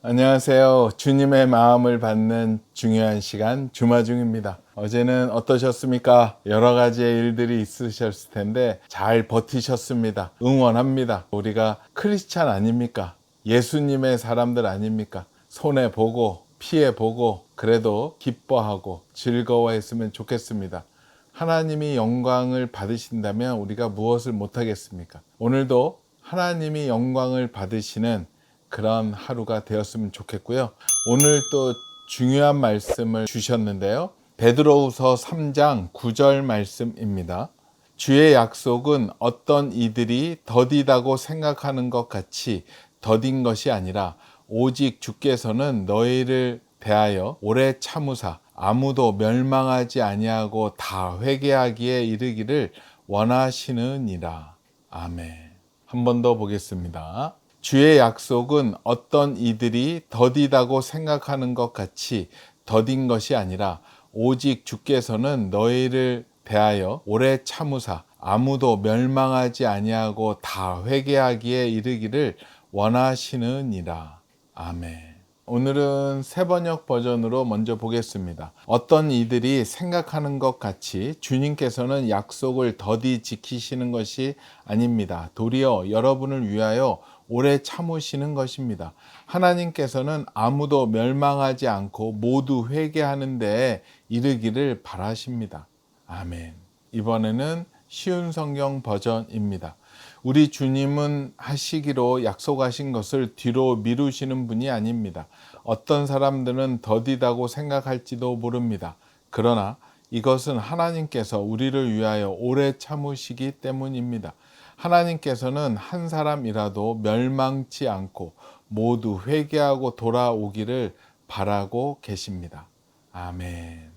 안녕하세요. 주님의 마음을 받는 중요한 시간 주마중입니다. 어제는 어떠셨습니까? 여러 가지의 일들이 있으셨을 텐데 잘 버티셨습니다. 응원합니다. 우리가 크리스찬 아닙니까? 예수님의 사람들 아닙니까? 손해보고 피해보고 그래도 기뻐하고 즐거워했으면 좋겠습니다. 하나님이 영광을 받으신다면 우리가 무엇을 못하겠습니까? 오늘도 하나님이 영광을 받으시는 그런 하루가 되었으면 좋겠고요. 오늘 또 중요한 말씀을 주셨는데요. 베드로후서 3장 9절 말씀입니다. 주의 약속은 어떤 이들이 더디다고 생각하는 것 같이 더딘 것이 아니라 오직 주께서는 너희를 대하여 오래 참으사 아무도 멸망하지 아니하고 다 회개하기에 이르기를 원하시느니라. 아멘. 한 번 더 보겠습니다. 주의 약속은 어떤 이들이 더디다고 생각하는 것 같이 더딘 것이 아니라 오직 주께서는 너희를 대하여 오래 참으사 아무도 멸망하지 아니하고 다 회개하기에 이르기를 원하시느니라. 아멘. 오늘은 새번역 버전으로 먼저 보겠습니다. 어떤 이들이 생각하는 것 같이 주님께서는 약속을 더디 지키시는 것이 아닙니다. 도리어 여러분을 위하여 오래 참으시는 것입니다. 하나님께서는 아무도 멸망하지 않고 모두 회개하는 데에 이르기를 바라십니다. 아멘. 이번에는 쉬운 성경 버전입니다. 우리 주님은 하시기로 약속하신 것을 뒤로 미루시는 분이 아닙니다. 어떤 사람들은 더디다고 생각할지도 모릅니다. 그러나 이것은 하나님께서 우리를 위하여 오래 참으시기 때문입니다. 하나님께서는 한 사람이라도 멸망치 않고 모두 회개하고 돌아오기를 바라고 계십니다. 아멘.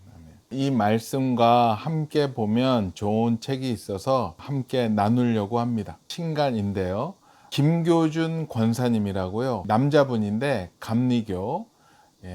이 말씀과 함께 보면 좋은 책이 있어서 함께 나누려고 합니다. 신간인데요. 김교준 권사님이라고요. 남자분인데 감리교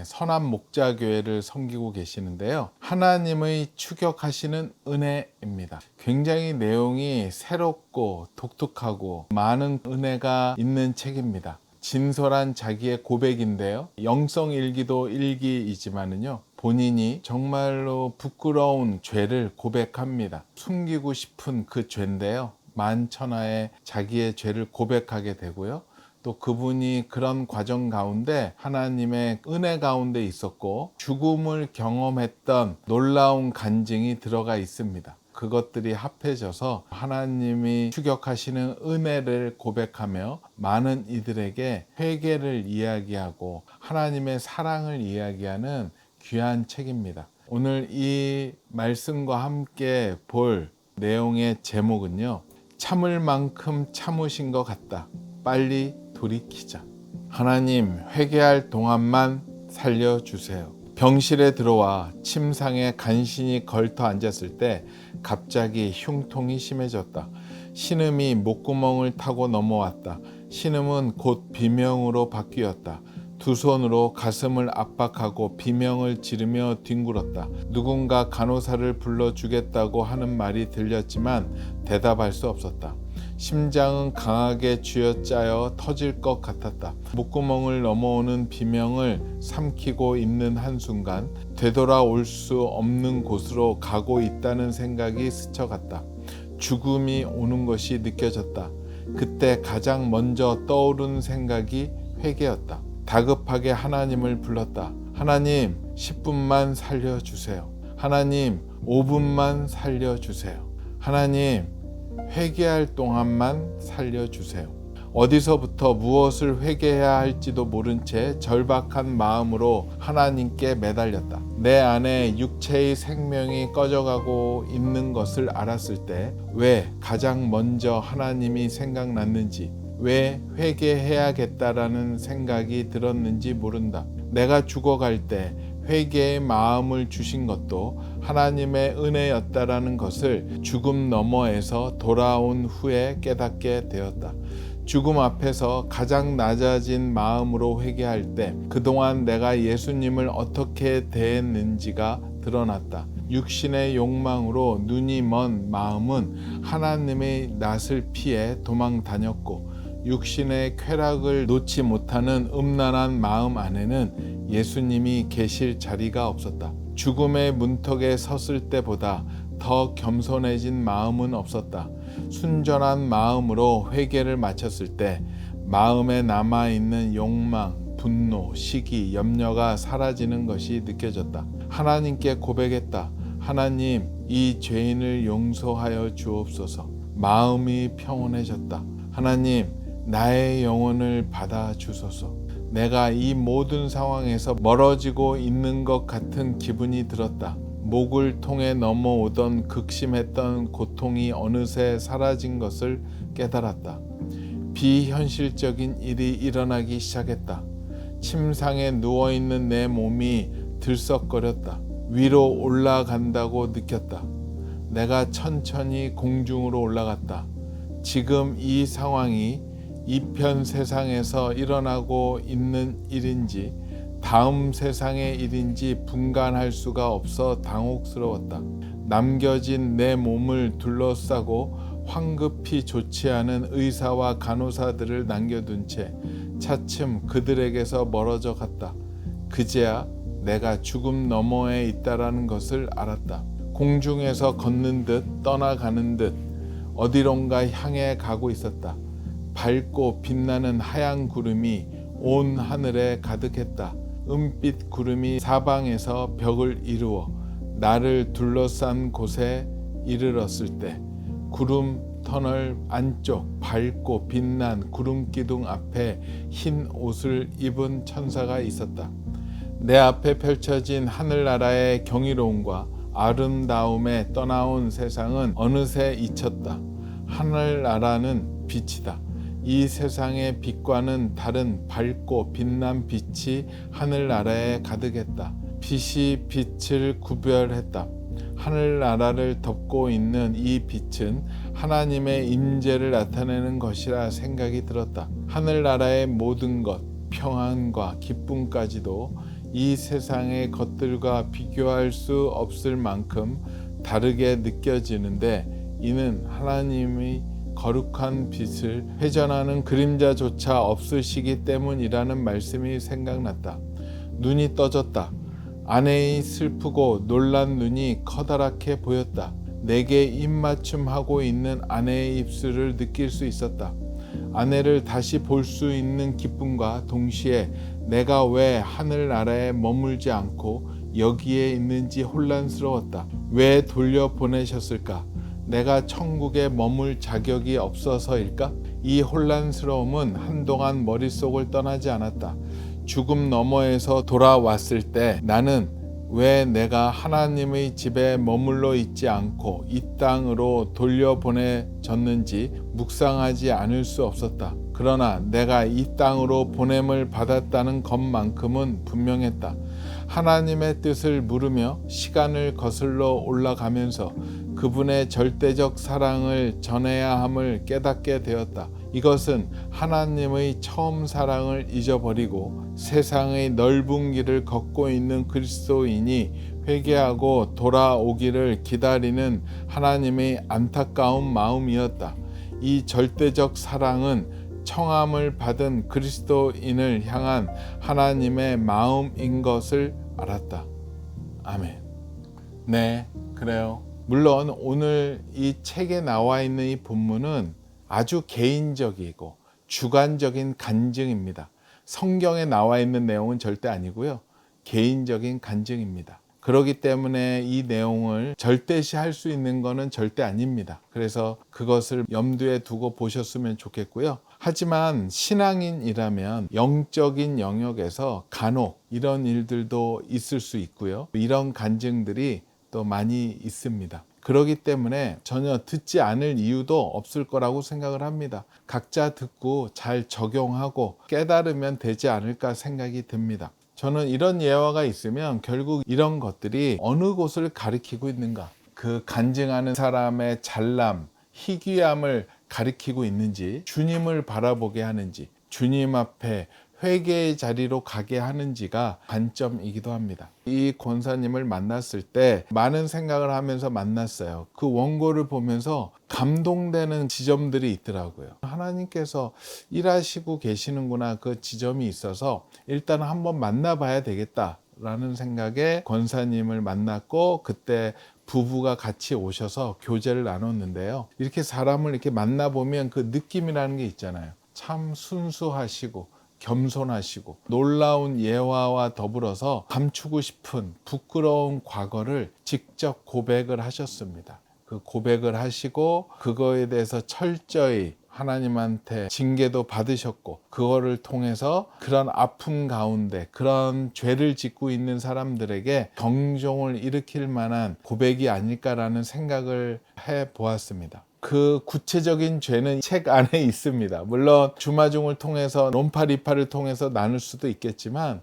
선한 목자교회를 섬기고 계시는데요. 하나님의 추격하시는 은혜입니다. 굉장히 내용이 새롭고 독특하고 많은 은혜가 있는 책입니다. 진솔한 자기의 고백인데요. 영성일기도 일기이지만은요. 본인이 정말로 부끄러운 죄를 고백합니다. 숨기고 싶은 그 죄인데요. 만천하에 자기의 죄를 고백하게 되고요. 또 그분이 그런 과정 가운데 하나님의 은혜 가운데 있었고 죽음을 경험했던 놀라운 간증이 들어가 있습니다. 그것들이 합해져서 하나님이 추격하시는 은혜를 고백하며 많은 이들에게 회개를 이야기하고 하나님의 사랑을 이야기하는 귀한 책입니다. 오늘 이 말씀과 함께 볼 내용의 제목은요. 참을 만큼 참으신 것 같다. 빨리 돌이키자. 하나님, 회개할 동안만 살려주세요. 병실에 들어와 침상에 간신히 걸터 앉았을 때 갑자기 흉통이 심해졌다. 신음이 목구멍을 타고 넘어왔다. 신음은 곧 비명으로 바뀌었다. 두 손으로 가슴을 압박하고 비명을 지르며 뒹굴었다. 누군가 간호사를 불러주겠다고 하는 말이 들렸지만 대답할 수 없었다. 심장은 강하게 쥐어짜여 터질 것 같았다. 목구멍을 넘어오는 비명을 삼키고 있는 한순간 되돌아올 수 없는 곳으로 가고 있다는 생각이 스쳐갔다. 죽음이 오는 것이 느껴졌다. 그때 가장 먼저 떠오른 생각이 회개였다. 다급하게 하나님을 불렀다. 하나님, 10분만 살려주세요. 하나님, 5분만 살려주세요. 하나님, 회개할 동안만 살려주세요. 어디서부터 무엇을 회개해야 할지도 모른 채 절박한 마음으로 하나님께 매달렸다. 내 안에 육체의 생명이 꺼져가고 있는 것을 알았을 때 왜 가장 먼저 하나님이 생각났는지, 왜 회개해야겠다라는 생각이 들었는지 모른다. 내가 죽어갈 때 회개의 마음을 주신 것도 하나님의 은혜였다라는 것을 죽음 너머에서 돌아온 후에 깨닫게 되었다. 죽음 앞에서 가장 낮아진 마음으로 회개할 때 그동안 내가 예수님을 어떻게 대했는지가 드러났다. 육신의 욕망으로 눈이 먼 마음은 하나님의 낯을 피해 도망 다녔고 육신의 쾌락을 놓지 못하는 음란한 마음 안에는 예수님이 계실 자리가 없었다. 죽음의 문턱에 섰을 때보다 더 겸손해진 마음은 없었다. 순전한 마음으로 회개를 마쳤을 때 마음에 남아있는 욕망, 분노, 시기, 염려가 사라지는 것이 느껴졌다. 하나님께 고백했다. 하나님, 이 죄인을 용서하여 주옵소서. 마음이 평온해졌다. 하나님, 나의 영혼을 받아 주소서. 내가 이 모든 상황에서 멀어지고 있는 것 같은 기분이 들었다. 목을 통해 넘어오던 극심했던 고통이 어느새 사라진 것을 깨달았다. 비현실적인 일이 일어나기 시작했다. 침상에 누워있는 내 몸이 들썩거렸다. 위로 올라간다고 느꼈다. 내가 천천히 공중으로 올라갔다. 지금 이 상황이 이편 세상에서 일어나고 있는 일인지 다음 세상의 일인지 분간할 수가 없어 당혹스러웠다. 남겨진 내 몸을 둘러싸고 황급히 조치하는 의사와 간호사들을 남겨둔 채 차츰 그들에게서 멀어져 갔다. 그제야 내가 죽음 너머에 있다라는 것을 알았다. 공중에서 걷는 듯 떠나가는 듯 어디론가 향해 가고 있었다. 밝고 빛나는 하얀 구름이 온 하늘에 가득했다. 은빛 구름이 사방에서 벽을 이루어 나를 둘러싼 곳에 이르렀을 때 구름 터널 안쪽 밝고 빛난 구름 기둥 앞에 흰 옷을 입은 천사가 있었다. 내 앞에 펼쳐진 하늘나라의 경이로움과 아름다움에 떠나온 세상은 어느새 잊혔다. 하늘나라는 빛이다. 이 세상의 빛과는 다른 밝고 빛난 빛이 하늘나라에 가득했다. 빛이 빛을 구별했다. 하늘나라를 덮고 있는 이 빛은 하나님의 임재를 나타내는 것이라 생각이 들었다. 하늘나라의 모든 것, 평안과 기쁨까지도 이 세상의 것들과 비교할 수 없을 만큼 다르게 느껴지는데 이는 하나님의 거룩한 빛을 회전하는 그림자조차 없으시기 때문이라는 말씀이 생각났다. 눈이 떠졌다. 아내의 슬프고 놀란 눈이 커다랗게 보였다. 내게 입맞춤하고 있는 아내의 입술을 느낄 수 있었다. 아내를 다시 볼 수 있는 기쁨과 동시에 내가 왜 하늘나라에 머물지 않고 여기에 있는지 혼란스러웠다. 왜 돌려보내셨을까? 내가 천국에 머물 자격이 없어서일까? 이 혼란스러움은 한동안 머릿속을 떠나지 않았다. 죽음 너머에서 돌아왔을 때 나는 왜 내가 하나님의 집에 머물러 있지 않고 이 땅으로 돌려보내졌는지 묵상하지 않을 수 없었다. 그러나 내가 이 땅으로 보냄을 받았다는 것만큼은 분명했다. 하나님의 뜻을 물으며 시간을 거슬러 올라가면서 그분의 절대적 사랑을 전해야 함을 깨닫게 되었다. 이것은 하나님의 처음 사랑을 잊어버리고 세상의 넓은 길을 걷고 있는 그리스도인이 회개하고 돌아오기를 기다리는 하나님의 안타까운 마음이었다. 이 절대적 사랑은 청함을 받은 그리스도인을 향한 하나님의 마음인 것을 알았다. 아멘. 네, 그래요. 물론 오늘 이 책에 나와 있는 이 본문은 아주 개인적이고 주관적인 간증입니다. 성경에 나와 있는 내용은 절대 아니고요. 개인적인 간증입니다. 그렇기 때문에 이 내용을 절대시할 수 있는 것은 절대 아닙니다. 그래서 그것을 염두에 두고 보셨으면 좋겠고요. 하지만 신앙인이라면 영적인 영역에서 간혹 이런 일들도 있을 수 있고요. 이런 간증들이 또 많이 있습니다. 그렇기 때문에 전혀 듣지 않을 이유도 없을 거라고 생각을 합니다. 각자 듣고 잘 적용하고 깨달으면 되지 않을까 생각이 듭니다. 저는 이런 예화가 있으면 결국 이런 것들이 어느 곳을 가리키고 있는가, 그 간증하는 사람의 잘남, 희귀함을 가리키고 있는지, 주님을 바라보게 하는지, 주님 앞에 회개의 자리로 가게 하는지가 관점이기도 합니다. 이 권사님을 만났을 때 많은 생각을 하면서 만났어요. 그 원고를 보면서 감동되는 지점들이 있더라고요. 하나님께서 일하시고 계시는구나, 그 지점이 있어서 일단 한번 만나봐야 되겠다라는 생각에 권사님을 만났고, 그때 부부가 같이 오셔서 교제를 나눴는데요. 이렇게 사람을 이렇게 만나보면 그 느낌이라는 게 있잖아요. 참 순수하시고 겸손하시고 놀라운 예화와 더불어서 감추고 싶은 부끄러운 과거를 직접 고백을 하셨습니다. 그 고백을 하시고 그거에 대해서 철저히 하나님한테 징계도 받으셨고, 그거를 통해서 그런 아픔 가운데 그런 죄를 짓고 있는 사람들에게 경종을 일으킬 만한 고백이 아닐까라는 생각을 해 보았습니다. 그 구체적인 죄는 책 안에 있습니다. 물론 주마중을 통해서 논파리파를 통해서 나눌 수도 있겠지만,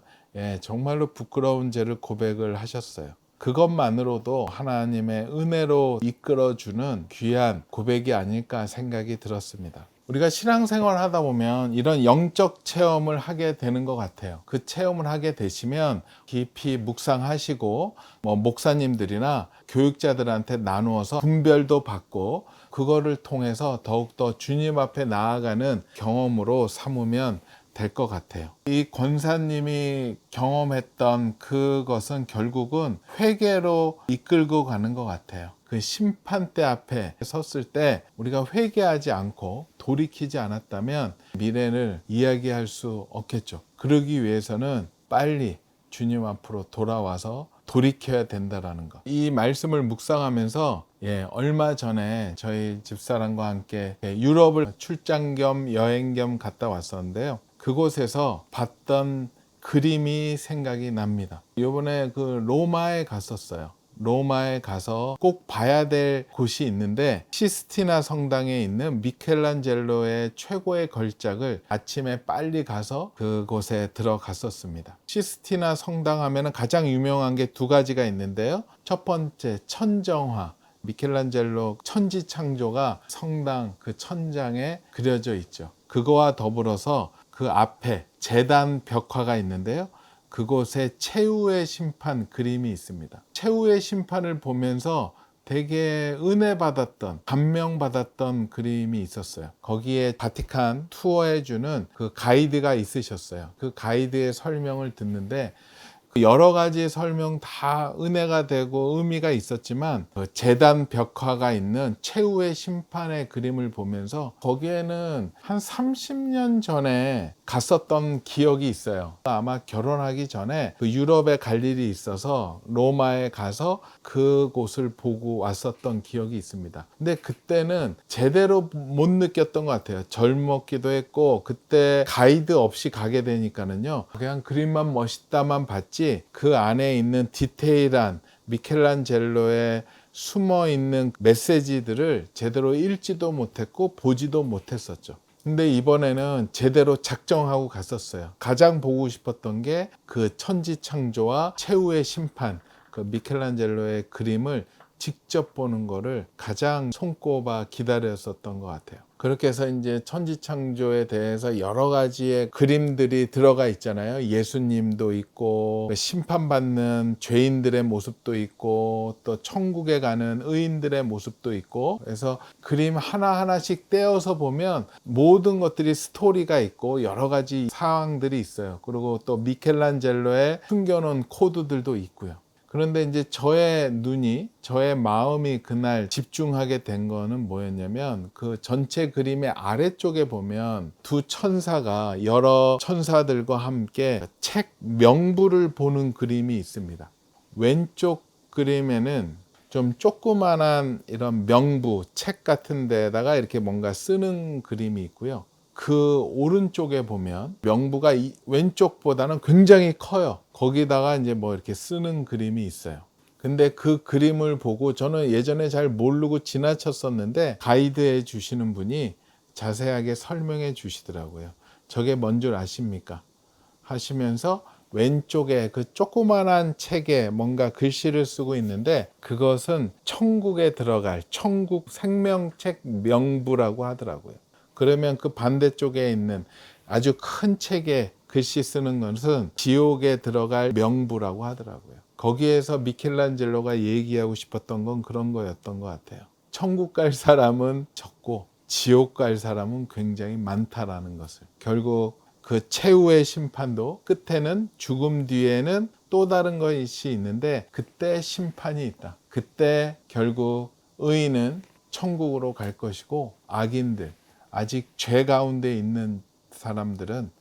정말로 부끄러운 죄를 고백을 하셨어요. 그것만으로도 하나님의 은혜로 이끌어주는 귀한 고백이 아닐까 생각이 들었습니다. 우리가 신앙생활 하다 보면 이런 영적 체험을 하게 되는 것 같아요. 그 체험을 하게 되시면 깊이 묵상하시고, 목사님들이나 교육자들한테 나누어서 분별도 받고, 그거를 통해서 더욱더 주님 앞에 나아가는 경험으로 삼으면 될 것 같아요. 이 권사님이 경험했던 그것은 결국은 회개로 이끌고 가는 것 같아요. 그 심판대 앞에 섰을 때 우리가 회개하지 않고 돌이키지 않았다면 미래를 이야기할 수 없겠죠. 그러기 위해서는 빨리 주님 앞으로 돌아와서 돌이켜야 된다라는 것. 이 말씀을 묵상하면서 얼마 전에 저희 집사람과 함께 유럽을 출장 겸 여행 겸 갔다 왔었는데요. 그곳에서 봤던 그림이 생각이 납니다. 이번에 그 로마에 갔었어요. 로마에 가서 꼭 봐야 될 곳이 있는데, 시스티나 성당에 있는 미켈란젤로의 최고의 걸작을 아침에 빨리 가서 그곳에 들어갔었습니다. 시스티나 성당 하면 가장 유명한 게 두 가지가 있는데요. 첫 번째, 천정화. 미켈란젤로 천지창조가 성당 그 천장에 그려져 있죠. 그거와 더불어서 그 앞에 제단 벽화가 있는데요. 그곳에 최후의 심판 그림이 있습니다. 최후의 심판을 보면서 되게 은혜 받았던, 감명 받았던 그림이 있었어요. 거기에 바티칸 투어해주는 그 가이드가 있으셨어요. 그 가이드의 설명을 듣는데 여러 가지 설명 다 은혜가 되고 의미가 있었지만, 그 제단 벽화가 있는 최후의 심판의 그림을 보면서 거기에는 한 30년 전에 갔었던 기억이 있어요. 아마 결혼하기 전에 그 유럽에 갈 일이 있어서 로마에 가서 그곳을 보고 왔었던 기억이 있습니다. 근데 그때는 제대로 못 느꼈던 것 같아요. 젊었기도 했고, 그때 가이드 없이 가게 되니까는요, 그냥 그림만 멋있다만 봤지 그 안에 있는 디테일한 미켈란젤로의 숨어있는 메시지들을 제대로 읽지도 못했고 보지도 못했었죠. 근데 이번에는 제대로 작정하고 갔었어요. 가장 보고 싶었던 게 그 천지창조와 최후의 심판, 그 미켈란젤로의 그림을 직접 보는 거를 가장 손꼽아 기다렸었던 것 같아요. 그렇게 해서 이제 천지창조에 대해서 여러 가지의 그림들이 들어가 있잖아요. 예수님도 있고, 심판받는 죄인들의 모습도 있고, 또 천국에 가는 의인들의 모습도 있고, 그래서 그림 하나하나씩 떼어서 보면 모든 것들이 스토리가 있고 여러 가지 상황들이 있어요. 그리고 또 미켈란젤로의 숨겨놓은 코드들도 있고요. 그런데 이제 저의 마음이 그날 집중하게 된 거는 뭐였냐면, 그 전체 그림의 아래쪽에 보면 두 천사가 여러 천사들과 함께 책 명부를 보는 그림이 있습니다. 왼쪽 그림에는 좀 조그만한 이런 명부, 책 같은 데다가 이렇게 뭔가 쓰는 그림이 있고요. 그 오른쪽에 보면 명부가 왼쪽보다는 굉장히 커요. 거기다가 이제 뭐 이렇게 쓰는 그림이 있어요. 근데 그 그림을 보고 저는 예전에 잘 모르고 지나쳤었는데, 가이드해 주시는 분이 자세하게 설명해 주시더라고요. 저게 뭔 줄 아십니까? 하시면서 왼쪽에 그 조그만한 책에 뭔가 글씨를 쓰고 있는데, 그것은 천국에 들어갈 천국 생명책 명부라고 하더라고요. 그러면 그 반대쪽에 있는 아주 큰 책에 글씨 쓰는 것은 지옥에 들어갈 명부라고 하더라고요. 거기에서 미켈란젤로가 얘기하고 싶었던 건 그런 거였던 것 같아요. 천국 갈 사람은 적고 지옥 갈 사람은 굉장히 많다라는 것을. 결국 그 최후의 심판도 끝에는, 죽음 뒤에는 또 다른 것이 있는데 그때 심판이 있다. 그때 결국 의인은 천국으로 갈 것이고 악인들, 아직 죄 가운데 있는 사람들은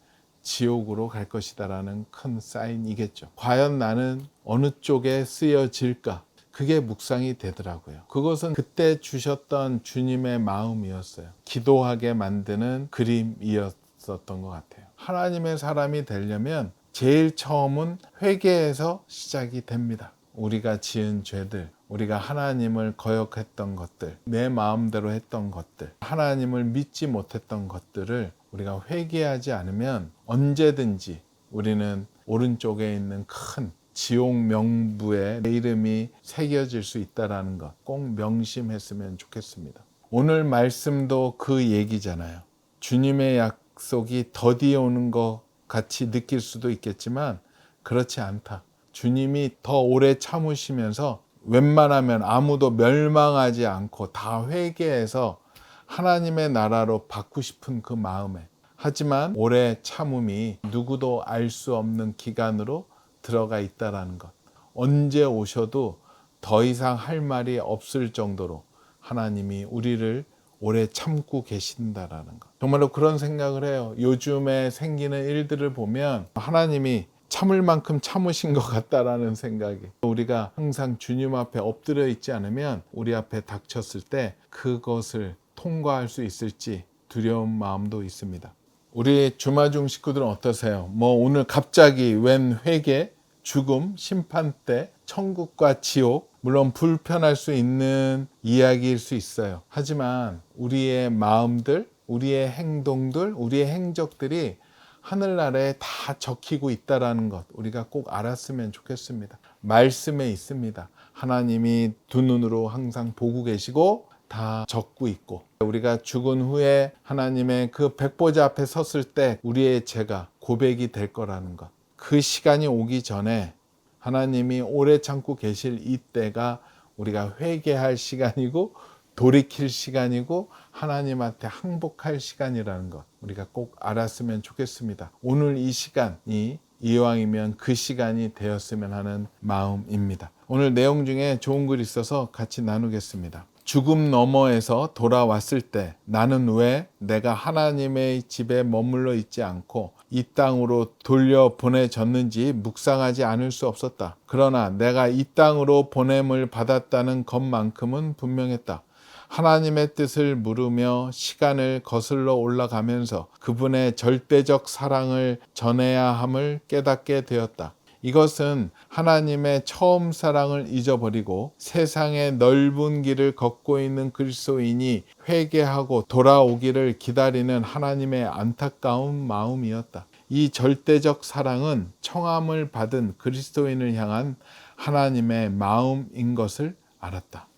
지옥으로 갈 것이다라는 큰 사인이겠죠. 과연 나는 어느 쪽에 쓰여질까? 그게 묵상이 되더라고요. 그것은 그때 주셨던 주님의 마음이었어요. 기도하게 만드는 그림이었었던 것 같아요. 하나님의 사람이 되려면 제일 처음은 회개에서 시작이 됩니다. 우리가 지은 죄들, 우리가 하나님을 거역했던 것들, 내 마음대로 했던 것들, 하나님을 믿지 못했던 것들을 우리가 회개하지 않으면 언제든지 우리는 오른쪽에 있는 큰 지옥 명부에 내 이름이 새겨질 수 있다는 것 꼭 명심했으면 좋겠습니다. 오늘 말씀도 그 얘기잖아요. 주님의 약속이 더디 오는 것 같이 느낄 수도 있겠지만 그렇지 않다. 주님이 더 오래 참으시면서 웬만하면 아무도 멸망하지 않고 다 회개해서 하나님의 나라로 받고 싶은 그 마음에, 하지만 오래 참음이 누구도 알 수 없는 기간으로 들어가 있다는 것, 언제 오셔도 더 이상 할 말이 없을 정도로 하나님이 우리를 오래 참고 계신다라는 것, 정말로 그런 생각을 해요. 요즘에 생기는 일들을 보면 하나님이 참을 만큼 참으신 것 같다라는 생각이, 우리가 항상 주님 앞에 엎드려 있지 않으면 우리 앞에 닥쳤을 때 그것을 통과할 수 있을지 두려운 마음도 있습니다. 우리 주마중 식구들은 어떠세요? 오늘 갑자기 웬 회개, 죽음, 심판 때 천국과 지옥, 물론 불편할 수 있는 이야기일 수 있어요. 하지만 우리의 마음들, 우리의 행동들, 우리의 행적들이 하늘나라에 다 적히고 있다는 것, 우리가 꼭 알았으면 좋겠습니다. 말씀에 있습니다. 하나님이 두 눈으로 항상 보고 계시고 다 적고 있고, 우리가 죽은 후에 하나님의 그 백보자 앞에 섰을 때 우리의 죄가 고백이 될 거라는 것, 그 시간이 오기 전에 하나님이 오래 참고 계실 이때가 우리가 회개할 시간이고 돌이킬 시간이고 하나님한테 항복할 시간이라는 것, 우리가 꼭 알았으면 좋겠습니다. 오늘 이 시간이 이왕이면 그 시간이 되었으면 하는 마음입니다. 오늘 내용 중에 좋은 글이 있어서 같이 나누겠습니다. 죽음 너머에서 돌아왔을 때 나는 왜 내가 하나님의 집에 머물러 있지 않고 이 땅으로 돌려보내졌는지 묵상하지 않을 수 없었다. 그러나 내가 이 땅으로 보냄을 받았다는 것만큼은 분명했다. 하나님의 뜻을 물으며 시간을 거슬러 올라가면서 그분의 절대적 사랑을 전해야 함을 깨닫게 되었다. 이것은 하나님의 처음 사랑을 잊어버리고 세상의 넓은 길을 걷고 있는 그리스도인이 회개하고 돌아오기를 기다리는 하나님의 안타까운 마음이었다. 이 절대적 사랑은 청함을 받은 그리스도인을 향한 하나님의 마음인 것을 알았다.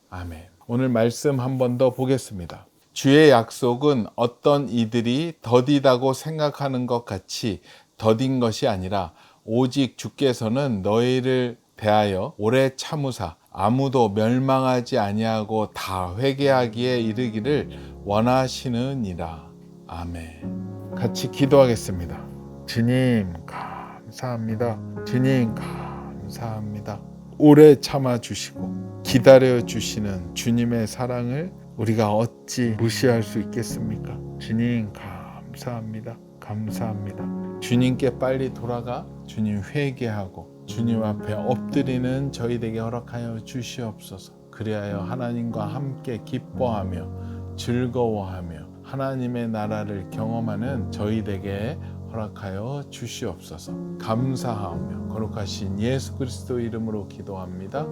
아멘. 오늘 말씀 한 번 더 보겠습니다. 주의 약속은 어떤 이들이 더디다고 생각하는 것 같이 더딘 것이 아니라 오직 주께서는 너희를 대하여 오래 참으사 아무도 멸망하지 아니하고 다 회개하기에 이르기를 원하시느니라. 아멘. 같이 기도하겠습니다. 주님 감사합니다. 주님 감사합니다. 오래 참아주시고 기다려주시는 주님의 사랑을 우리가 어찌 무시할 수 있겠습니까? 주님 감사합니다. 감사합니다. 주님께 빨리 돌아가 주님 회개하고 주님 앞에 엎드리는 저희에게 허락하여 주시옵소서. 그리하여 하나님과 함께 기뻐하며 즐거워하며 하나님의 나라를 경험하는 저희에게 허락하여 주시옵소서. 감사하며 거룩하신 예수 그리스도 이름으로 기도합니다.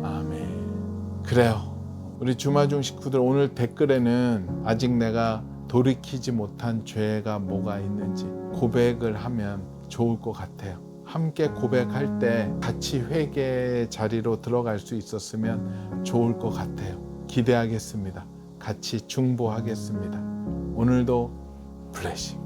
아멘. 그래요. 우리 주마중 식구들, 오늘 댓글에는 아직 내가 돌이키지 못한 죄가 뭐가 있는지 고백을 하면 좋을 것 같아요. 함께 고백할 때 같이 회개의 자리로 들어갈 수 있었으면 좋을 것 같아요. 기대하겠습니다. 같이 중보하겠습니다. 오늘도 블레싱.